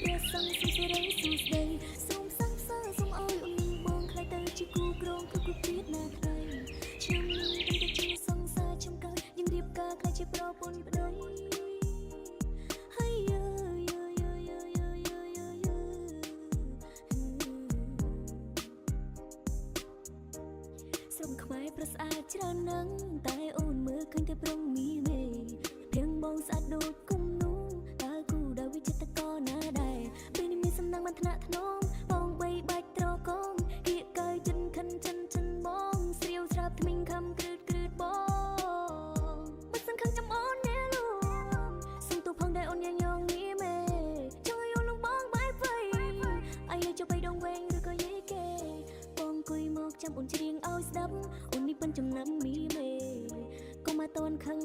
Tia sang sung sơ rây sung sday sung sang sơ sung ôi bong khai tơ chỉ cu grong cứ biết na thay chăm ninh tâm ta chia sang xa chăm cay nhưng điệp ca khai chỉ pro pun đây hay sông khmaiประสาทច្រើនណាស់តែអូនមើលឃើញតែប្រងមីមេភៀងបងស្អាតដូចគុំនោះតើគូដល់វិចិត្រកណាដែរពេលនេះមានសំណាងបានថ្នាក់ថ្នមបងបីបាច់ត្រកងគៀកកើចិនខិនចិនបងស្រាវស្រាប់ថ្មីងខំគ្រឺតបងមិនសឹងខឹងចាំអូនណែលួងសុំទូផងដែរអូនញញងនេះមេចង់ឲ្យអូនលងបងបាយវៃអាយចូលไปដងវែងឬក៏យេគេបងគួយមកចាំអូនច្រៀងឲ្យស្ដាប់អូននេះប៉ិនចំណាំមីមេកុំមកតន់ខឹង